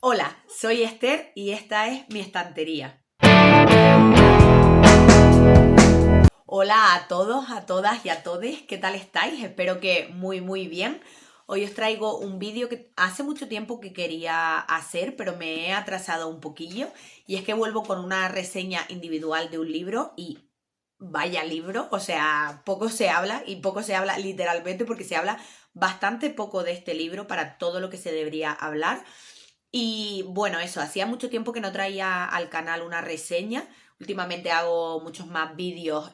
Hola, soy Esther y esta es mi estantería. Hola a todos, a todas y a todes, ¿qué tal estáis? Espero que muy bien. Hoy os traigo un vídeo que hace mucho tiempo que quería hacer, pero me he atrasado un poquillo. Y es que vuelvo con una reseña individual de un libro y vaya libro, o sea, poco se habla y poco se habla literalmente porque se habla bastante poco de este libro para todo lo que se debería hablar. Y bueno, eso, hacía mucho tiempo que no traía al canal una reseña. Últimamente hago muchos más vídeos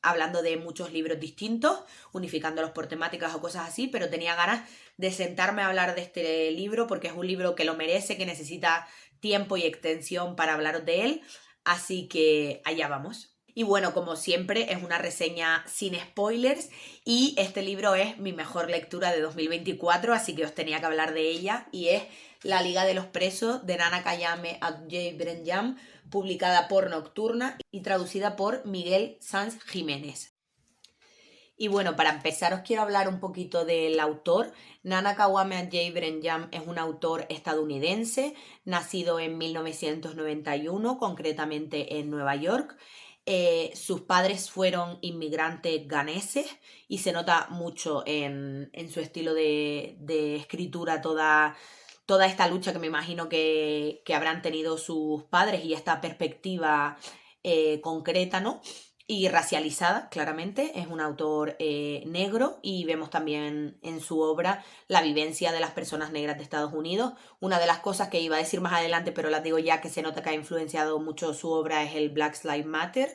hablando de muchos libros distintos, unificándolos por temáticas o cosas así, pero tenía ganas de sentarme a hablar de este libro porque es un libro que lo merece, que necesita tiempo y extensión para hablar de él. Así que allá vamos. Y bueno, como siempre, es una reseña sin spoilers y este libro es mi mejor lectura de 2024, así que os tenía que hablar de ella y es La Liga de los Presos de Nana Kayame Adjei-Brenyam, publicada por Nocturna y traducida por Miguel Sanz Jiménez. Y bueno, para empezar os quiero hablar un poquito del autor. Nana Kawame Adjei-Brenyam es un autor estadounidense, nacido en 1991, concretamente en Nueva York. Sus padres fueron inmigrantes ganeses y se nota mucho en su estilo de escritura toda esta lucha que me imagino que habrán tenido sus padres y esta perspectiva concreta, ¿no? Y racializada, claramente. Es un autor negro y vemos también en su obra la vivencia de las personas negras de Estados Unidos. Una de las cosas que iba a decir más adelante, pero las digo ya, que se nota que ha influenciado mucho su obra, es el Black Lives Matter.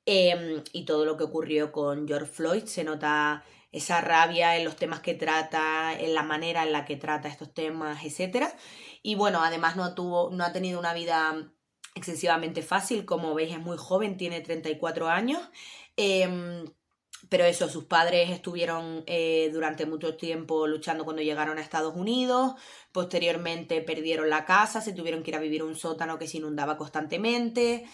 Y todo lo que ocurrió con George Floyd, se nota esa rabia en los temas que trata, en la manera en la que trata estos temas, etcétera. Y bueno, además no ha tenido una vida excesivamente fácil, como veis es muy joven, tiene 34 años. Pero eso, sus padres estuvieron durante mucho tiempo luchando cuando llegaron a Estados Unidos, posteriormente perdieron la casa, se tuvieron que ir a vivir a un sótano que se inundaba constantemente.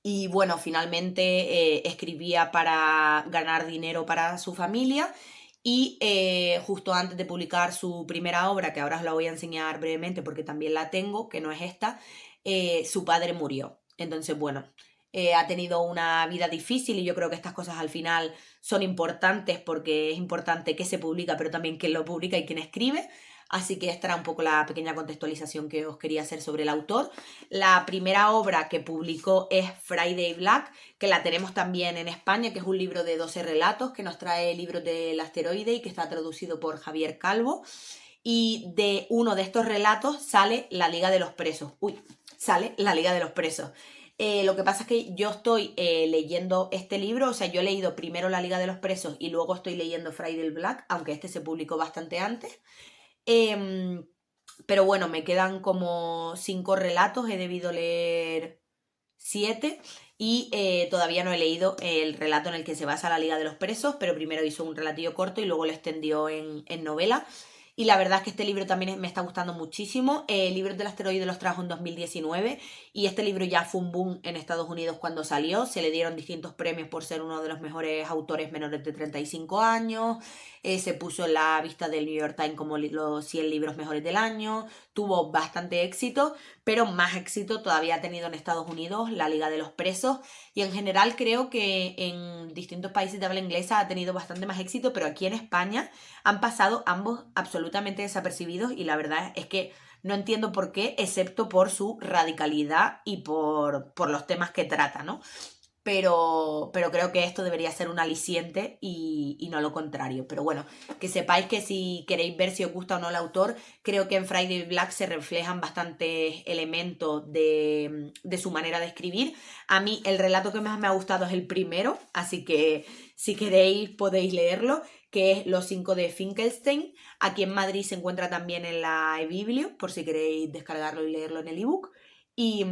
Y bueno, finalmente escribía para ganar dinero para su familia y justo antes de publicar su primera obra, que ahora os la voy a enseñar brevemente porque también la tengo, que no es esta, su padre murió. Entonces, bueno, ha tenido una vida difícil y yo creo que estas cosas al final son importantes porque es importante qué se publica, pero también quién lo publica y quién escribe. Así que esta era un poco la pequeña contextualización que os quería hacer sobre el autor. La primera obra que publicó es Friday Black, que la tenemos también en España, que es un libro de 12 relatos que nos trae libros del asteroide y que está traducido por Javier Calvo. Y de uno de estos relatos sale La Liga de los Presos. Sale La Liga de los Presos. Lo que pasa es que yo estoy leyendo este libro, o sea, yo he leído primero La Liga de los Presos y luego estoy leyendo Friday Black, aunque este se publicó bastante antes. Pero bueno, me quedan como 5 relatos, he debido leer 7 y todavía no he leído el relato en el que se basa La Liga de los Presos, pero primero hizo un relatillo corto y luego lo extendió en novela. Y la verdad es que este libro también me está gustando muchísimo. Libros del Asteroide los trajo en 2019 y este libro ya fue un boom en Estados Unidos cuando salió. Se le dieron distintos premios por ser uno de los mejores autores menores de 35 años. Se puso en la vista del New York Times como los 100 libros mejores del año. Tuvo bastante éxito, pero más éxito todavía ha tenido en Estados Unidos La Liga de los Presos. Y en general creo que en distintos países de habla inglesa ha tenido bastante más éxito, pero aquí en España han pasado ambos absolutamente desapercibidos y la verdad es que no entiendo por qué, excepto por su radicalidad y por los temas que trata, ¿no? Pero creo que esto debería ser un aliciente y no lo contrario. Pero bueno, que sepáis que si queréis ver si os gusta o no el autor, creo que en Friday Black se reflejan bastantes elementos de su manera de escribir. A mí el relato que más me ha gustado es el primero, así que si queréis podéis leerlo, que es Los 5 de Finkelstein. Aquí en Madrid se encuentra también en la eBiblio, por si queréis descargarlo y leerlo en el ebook. Y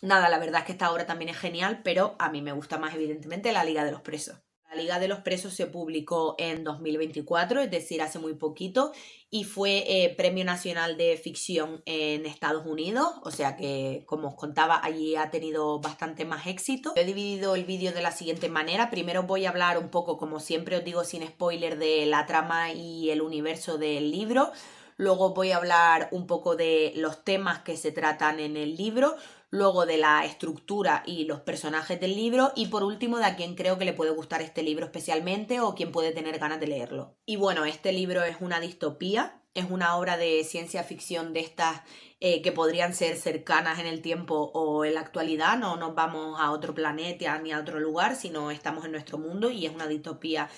nada, la verdad es que esta obra también es genial, pero a mí me gusta más evidentemente La Liga de los Presos. La Liga de los Presos se publicó en 2024, es decir, hace muy poquito, y fue Premio Nacional de Ficción en Estados Unidos, o sea que, como os contaba, allí ha tenido bastante más éxito. He dividido el vídeo de la siguiente manera. Primero voy a hablar un poco, como siempre os digo, sin spoiler, de la trama y el universo del libro. luego voy a hablar un poco de los temas que se tratan en el libro, luego de la estructura y los personajes del libro y por último de a quién creo que le puede gustar este libro especialmente o quién puede tener ganas de leerlo. Y bueno, este libro es una distopía, es una obra de ciencia ficción de estas que podrían ser cercanas en el tiempo o en la actualidad, no nos vamos a otro planeta ni a otro lugar, sino estamos en nuestro mundo y es una distopía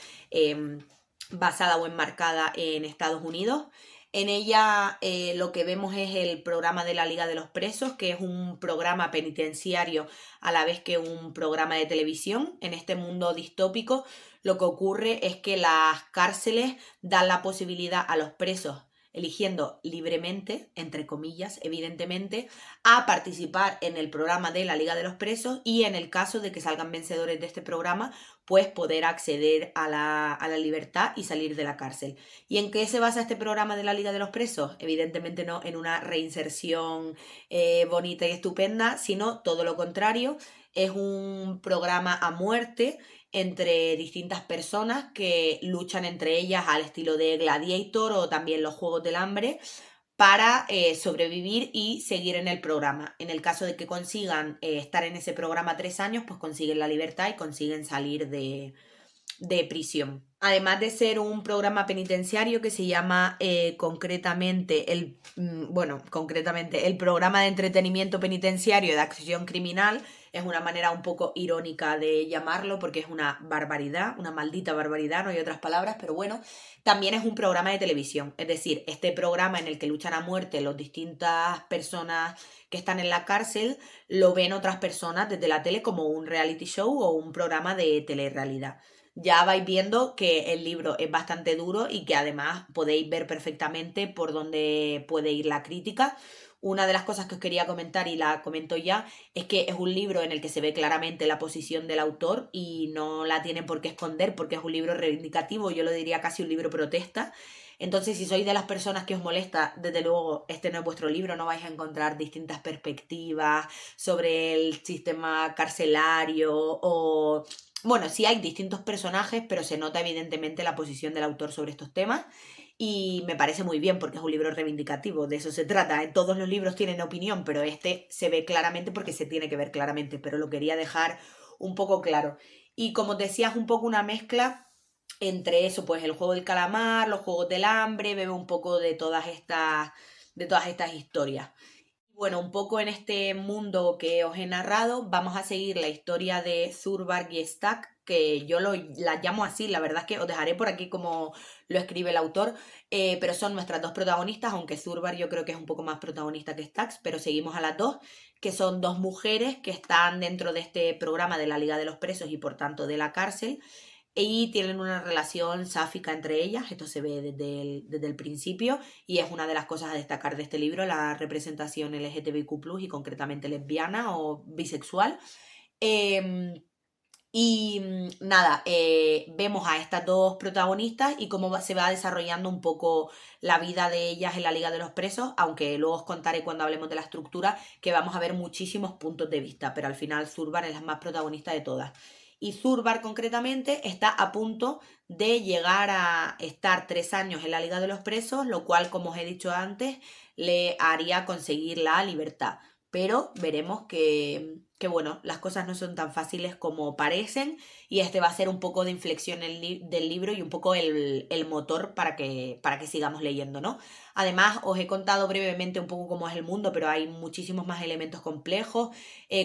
basada o enmarcada en Estados Unidos. En ella lo que vemos es el programa de la Liga de los Presos, que es un programa penitenciario a la vez que un programa de televisión. En este mundo distópico lo que ocurre es que las cárceles dan la posibilidad a los presos, eligiendo libremente, entre comillas, evidentemente, a participar en el programa de la Liga de los Presos y en el caso de que salgan vencedores de este programa, pues poder acceder a la libertad y salir de la cárcel. ¿Y en qué se basa este programa de la Liga de los Presos? Evidentemente no en una reinserción bonita y estupenda, sino todo lo contrario. Es un programa a muerte entre distintas personas que luchan entre ellas al estilo de Gladiator o también los Juegos del Hambre para sobrevivir y seguir en el programa. En el caso de que consigan estar en ese programa 3 años, pues consiguen la libertad y consiguen salir de prisión. Además de ser un programa penitenciario que se llama concretamente el programa de entretenimiento penitenciario de acción criminal, es una manera un poco irónica de llamarlo porque es una barbaridad, una maldita barbaridad, no hay otras palabras, pero bueno, también es un programa de televisión, es decir, este programa en el que luchan a muerte las distintas personas que están en la cárcel, lo ven otras personas desde la tele como un reality show o un programa de telerrealidad. Ya vais viendo que el libro es bastante duro y que además podéis ver perfectamente por dónde puede ir la crítica. Una de las cosas que os quería comentar, y la comento ya, es que es un libro en el que se ve claramente la posición del autor y no la tienen por qué esconder porque es un libro reivindicativo, yo lo diría casi un libro protesta. Entonces, si sois de las personas que os molesta, desde luego este no es vuestro libro, no vais a encontrar distintas perspectivas sobre el sistema carcelario o bueno, sí hay distintos personajes, pero se nota evidentemente la posición del autor sobre estos temas y me parece muy bien porque es un libro reivindicativo, de eso se trata. En todos los libros tienen opinión, pero este se ve claramente porque se tiene que ver claramente, pero lo quería dejar un poco claro. Y como decía, es un poco una mezcla entre eso, pues el juego del calamar, los juegos del hambre, bebe un poco de todas estas historias. Bueno, un poco en este mundo que os he narrado, vamos a seguir la historia de Zurbark y Stack, que yo la llamo así, la verdad es que os dejaré por aquí como lo escribe el autor, pero son nuestras dos protagonistas, aunque Zurbark yo creo que es un poco más protagonista que Stacks, pero seguimos a las dos, que son dos mujeres que están dentro de este programa de la Liga de los Presos y por tanto de la cárcel, y tienen una relación sáfica entre ellas, esto se ve desde el principio y es una de las cosas a destacar de este libro, la representación LGTBIQ+, y concretamente lesbiana o bisexual. Eh, vemos a estas dos protagonistas y cómo se va desarrollando un poco la vida de ellas en la Liga de los Presos, aunque luego os contaré cuando hablemos de la estructura que vamos a ver muchísimos puntos de vista, pero al final Zurbar es la más protagonista de todas. Y Zurbar concretamente está a punto de llegar a estar 3 años en la Liga de los Presos, lo cual, como os he dicho antes, le haría conseguir la libertad. Pero veremos que bueno, las cosas no son tan fáciles como parecen y este va a ser un poco de inflexión del libro y un poco el motor para que sigamos leyendo, ¿no? Además, os he contado brevemente un poco cómo es el mundo, pero hay muchísimos más elementos complejos.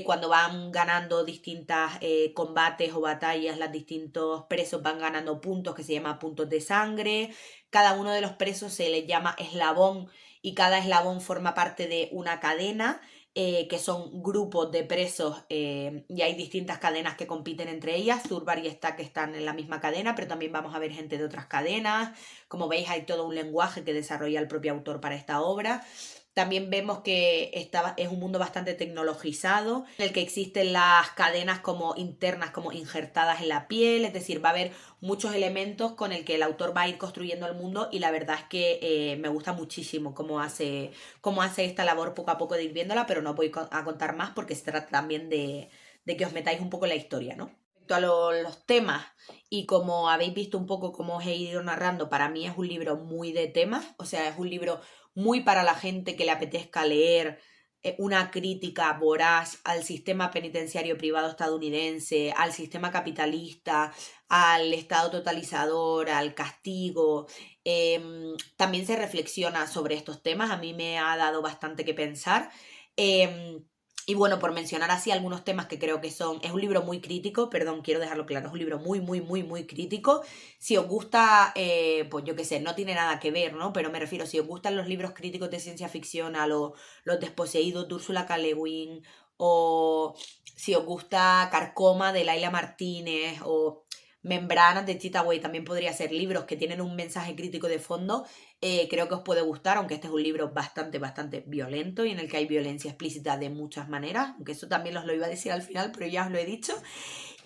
Cuando van ganando distintas combates o batallas, los distintos presos van ganando puntos que se llaman puntos de sangre. Cada uno de los presos se les llama eslabón y cada eslabón forma parte de una cadena que son grupos de presos y hay distintas cadenas que compiten entre ellas. Zurbar y Stack están en la misma cadena, pero también vamos a ver gente de otras cadenas. Como veis, hay todo un lenguaje que desarrolla el propio autor para esta obra. También vemos que es un mundo bastante tecnologizado, en el que existen las cadenas como internas, como injertadas en la piel, es decir, va a haber muchos elementos con el que el autor va a ir construyendo el mundo y la verdad es que me gusta muchísimo cómo hace esta labor poco a poco de ir viéndola, pero no voy a contar más porque se trata también de que os metáis un poco en la historia, ¿no? A los temas, y como habéis visto un poco cómo os he ido narrando, para mí es un libro muy de temas, o sea, es un libro muy para la gente que le apetezca leer una crítica voraz al sistema penitenciario privado estadounidense, al sistema capitalista, al estado totalizador, al castigo. También se reflexiona sobre estos temas, a mí me ha dado bastante que pensar. Eh, y bueno, por mencionar así algunos temas que creo que son... Es un libro muy crítico, perdón, quiero dejarlo claro, es un libro muy, muy, muy, muy crítico. Si os gusta, pues yo qué sé, no tiene nada que ver, ¿no? Pero me refiero, si os gustan los libros críticos de ciencia ficción, a Los Desposeídos de Úrsula K. Le Guin, o si os gusta Carcoma de Laila Martínez, o Membranas de Chita Way, también podría ser libros que tienen un mensaje crítico de fondo. Creo que os puede gustar, aunque este es un libro bastante, bastante violento y en el que hay violencia explícita de muchas maneras, aunque eso también os lo iba a decir al final, pero ya os lo he dicho.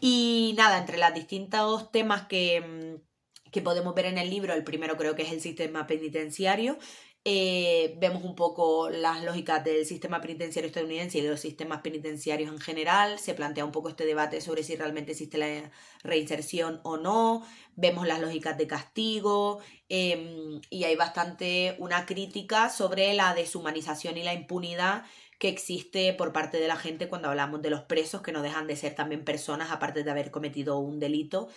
Y nada, entre los distintos temas que podemos ver en el libro, el primero creo que es el sistema penitenciario. Vemos un poco las lógicas del sistema penitenciario estadounidense y de los sistemas penitenciarios en general. Se plantea un poco este debate sobre si realmente existe la reinserción o no. Vemos las lógicas de castigo, y hay bastante una crítica sobre la deshumanización y la impunidad que existe por parte de la gente cuando hablamos de los presos, que no dejan de ser también personas, aparte de haber cometido un delito,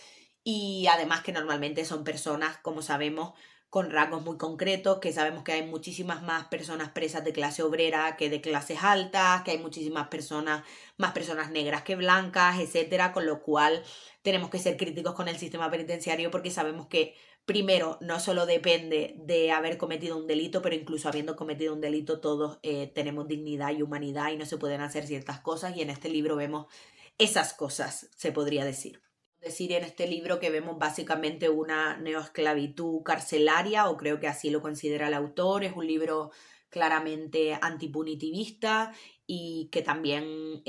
y además que normalmente son personas, como sabemos, con rasgos muy concretos, que sabemos que hay muchísimas más personas presas de clase obrera que de clases altas, que hay muchísimas personas, más personas negras que blancas, etcétera, con lo cual tenemos que ser críticos con el sistema penitenciario porque sabemos que primero no solo depende de haber cometido un delito, pero incluso habiendo cometido un delito todos tenemos dignidad y humanidad y no se pueden hacer ciertas cosas, y en este libro vemos esas cosas, se podría decir. Decir en este libro que vemos básicamente una neoesclavitud carcelaria, o creo que así lo considera el autor. Es un libro claramente antipunitivista y que también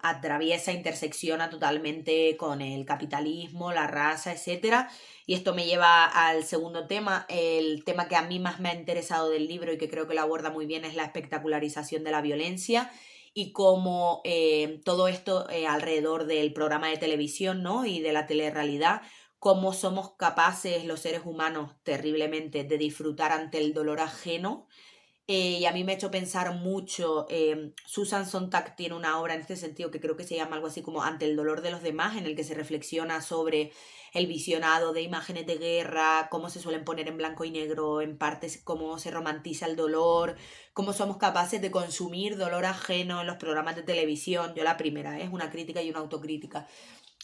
atraviesa, intersecciona totalmente con el capitalismo, la raza, etcétera. Y esto me lleva al segundo tema, el tema que a mí más me ha interesado del libro y que creo que lo aborda muy bien, es la espectacularización de la violencia y cómo todo esto alrededor del programa de televisión, ¿no? Y de la telerrealidad, cómo somos capaces los seres humanos terriblemente de disfrutar ante el dolor ajeno. Y a mí me ha hecho pensar mucho, Susan Sontag tiene una obra en este sentido que creo que se llama algo así como Ante el dolor de los demás, en el que se reflexiona sobre el visionado de imágenes de guerra, cómo se suelen poner en blanco y negro en partes, cómo se romantiza el dolor, cómo somos capaces de consumir dolor ajeno en los programas de televisión. Yo la primera, es una crítica y una autocrítica,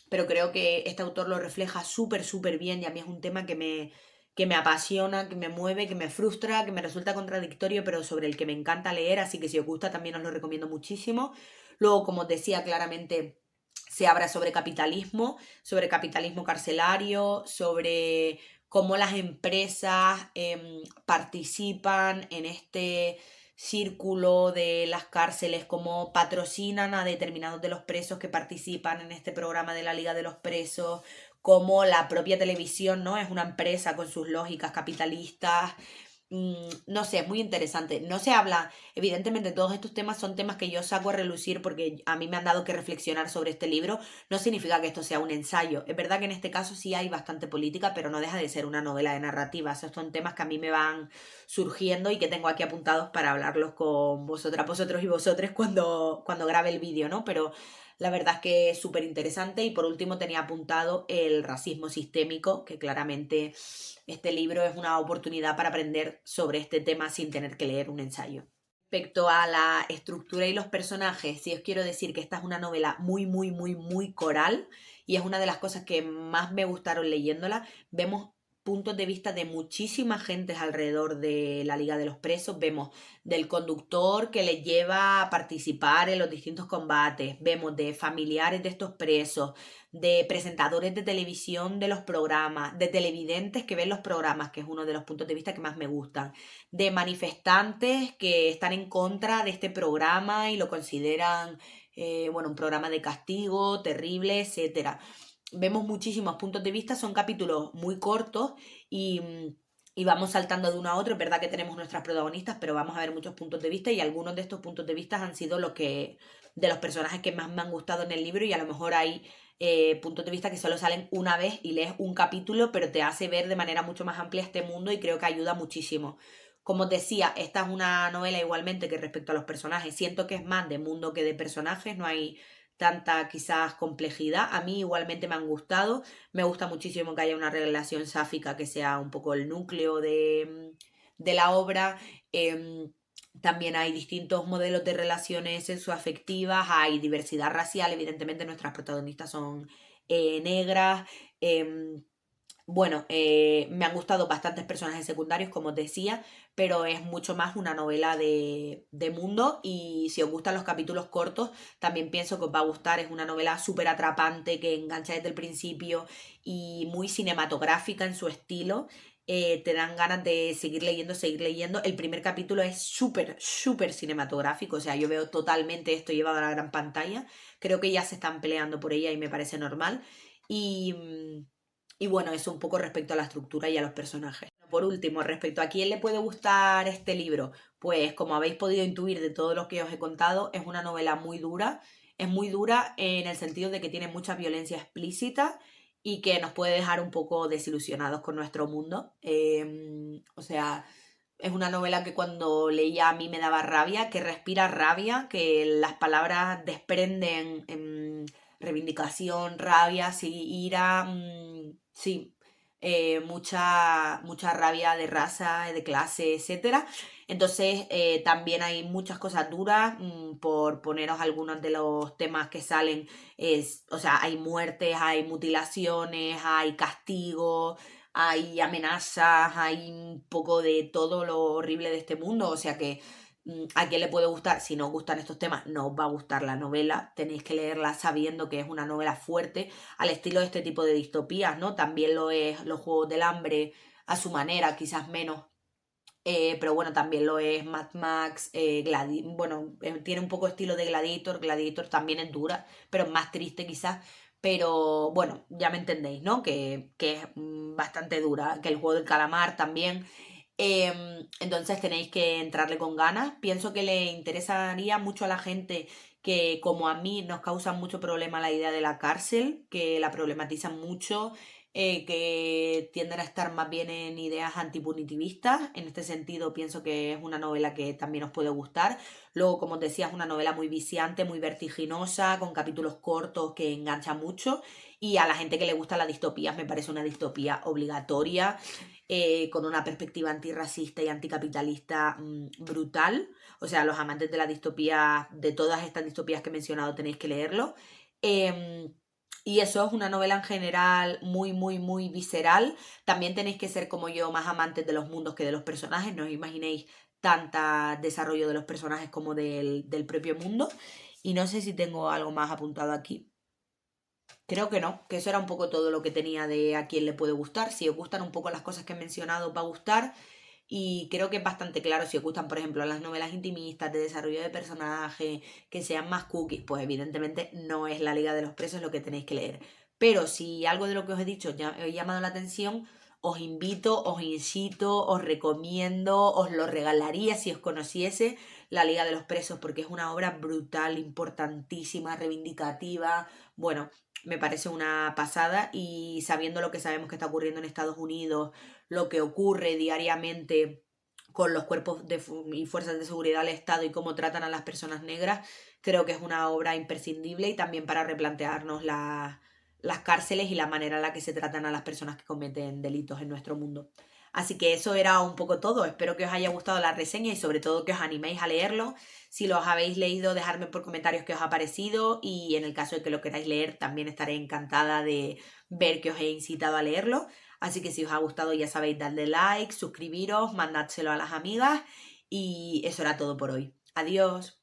pero creo que este autor lo refleja súper, súper bien, y a mí es un tema que me apasiona, que me mueve, que me frustra, que me resulta contradictorio, pero sobre el que me encanta leer, así que si os gusta también os lo recomiendo muchísimo. Luego, como os decía, claramente se habla sobre capitalismo carcelario, sobre cómo las empresas participan en este círculo de las cárceles, cómo patrocinan a determinados de los presos que participan en este programa de la Liga de los Presos, cómo la propia televisión, ¿no? Es una empresa con sus lógicas capitalistas. No sé, es muy interesante. No se habla, evidentemente todos estos temas son temas que yo saco a relucir porque a mí me han dado que reflexionar sobre este libro. No significa que esto sea un ensayo. Es verdad que en este caso sí hay bastante política, pero no deja de ser una novela de narrativa. Esos son temas que a mí me van surgiendo y que tengo aquí apuntados para hablarlos con vosotras, vosotros y vosotres cuando grabe el vídeo, ¿no? Pero la verdad es que es súper interesante. Y por último tenía apuntado el racismo sistémico, que claramente este libro es una oportunidad para aprender sobre este tema sin tener que leer un ensayo. Respecto a la estructura y los personajes, sí os quiero decir que esta es una novela muy, muy, muy, muy coral, y es una de las cosas que más me gustaron leyéndola. Vemos puntos de vista de muchísima gente alrededor de la Liga de los Presos. Vemos del conductor que les lleva a participar en los distintos combates, vemos de familiares de estos presos, de presentadores de televisión de los programas, de televidentes que ven los programas, que es uno de los puntos de vista que más me gustan, de manifestantes que están en contra de este programa y lo consideran bueno, un programa de castigo terrible, etcétera. Vemos muchísimos puntos de vista, son capítulos muy cortos y vamos saltando de uno a otro. Es verdad que tenemos nuestras protagonistas, pero vamos a ver muchos puntos de vista, y algunos de estos puntos de vista han sido de los personajes que más me han gustado en el libro, y a lo mejor hay puntos de vista que solo salen una vez y lees un capítulo, pero te hace ver de manera mucho más amplia este mundo y creo que ayuda muchísimo. Como os decía, esta es una novela igualmente que respecto a los personajes, siento que es más de mundo que de personajes, no hay tanta quizás complejidad. A mí igualmente me han gustado, me gusta muchísimo que haya una relación sáfica que sea un poco el núcleo de la obra. También hay distintos modelos de relaciones sexoafectivas, hay diversidad racial, evidentemente nuestras protagonistas son negras. Bueno, me han gustado bastantes personajes secundarios, como os decía, pero es mucho más una novela de mundo, y si os gustan los capítulos cortos, también pienso que os va a gustar. Es una novela súper atrapante, que engancha desde el principio y muy cinematográfica en su estilo. Te dan ganas de seguir leyendo, seguir leyendo. El primer capítulo es súper, súper cinematográfico, o sea, yo veo totalmente esto llevado a la gran pantalla. Creo que ya se están peleando por ella y me parece normal. Y... Y bueno, eso un poco respecto a la estructura y a los personajes. Por último, respecto a quién le puede gustar este libro, pues como habéis podido intuir de todo lo que os he contado, es una novela muy dura. Es muy dura en el sentido de que tiene mucha violencia explícita y que nos puede dejar un poco desilusionados con nuestro mundo. O sea, es una novela que cuando leía a mí me daba rabia, que respira rabia, que las palabras desprenden reivindicación, rabia, sí, ira, sí, mucha rabia de raza, de clase, etcétera. Entonces, también hay muchas cosas duras, por poneros algunos de los temas que salen. O sea, hay muertes, hay mutilaciones, hay castigos, hay amenazas, hay un poco de todo lo horrible de este mundo, o sea que a quién le puede gustar. Si no os gustan estos temas, no os va a gustar la novela, tenéis que leerla sabiendo que es una novela fuerte, al estilo de este tipo de distopías, ¿no? También lo es Los Juegos del Hambre a su manera, quizás menos. Pero bueno, también lo es Mad Max, bueno, tiene un poco estilo de Gladiator. Gladiator también es dura, pero es más triste quizás. Pero bueno, ya me entendéis, ¿no? Que es bastante dura, que el juego del calamar también. Entonces tenéis que entrarle con ganas. Pienso que le interesaría mucho a la gente que, como a mí, nos causa mucho problema la idea de la cárcel, que la problematizan mucho, que tienden a estar más bien en ideas antipunitivistas. En este sentido, pienso que es una novela que también os puede gustar. Luego, como os decía, es una novela muy viciante, muy vertiginosa, con capítulos cortos que engancha mucho. Y a la gente que le gusta la distopía, me parece una distopía obligatoria, con una perspectiva antirracista y anticapitalista brutal. O sea, los amantes de la distopía, de todas estas distopías que he mencionado, tenéis que leerlo. Y eso es una novela en general muy, muy, muy visceral. También tenéis que ser como yo, más amantes de los mundos que de los personajes. No os imaginéis tanta desarrollo de los personajes como del propio mundo. Y no sé si tengo algo más apuntado aquí. Creo que no, que eso era un poco todo lo que tenía de a quién le puede gustar. Si os gustan un poco las cosas que he mencionado, os va a gustar. Y creo que es bastante claro si os gustan, por ejemplo, las novelas intimistas de desarrollo de personaje, que sean más cookies, pues evidentemente no es La Liga de los Presos lo que tenéis que leer. Pero si algo de lo que os he dicho ya os ha llamado la atención, os invito, os incito, os recomiendo, os lo regalaría si os conociese La Liga de los Presos, porque es una obra brutal, importantísima, reivindicativa. Bueno, me parece una pasada, y sabiendo lo que sabemos que está ocurriendo en Estados Unidos, lo que ocurre diariamente con los cuerpos y fuerzas de seguridad del Estado y cómo tratan a las personas negras, creo que es una obra imprescindible, y también para replantearnos las cárceles y la manera en la que se tratan a las personas que cometen delitos en nuestro mundo. Así que eso era un poco todo. Espero que os haya gustado la reseña y sobre todo que os animéis a leerlo. Si los habéis leído, dejadme por comentarios qué os ha parecido, y en el caso de que lo queráis leer, también estaré encantada de ver que os he incitado a leerlo. Así que si os ha gustado, ya sabéis, dadle like, suscribiros, mandádselo a las amigas, y eso era todo por hoy. Adiós.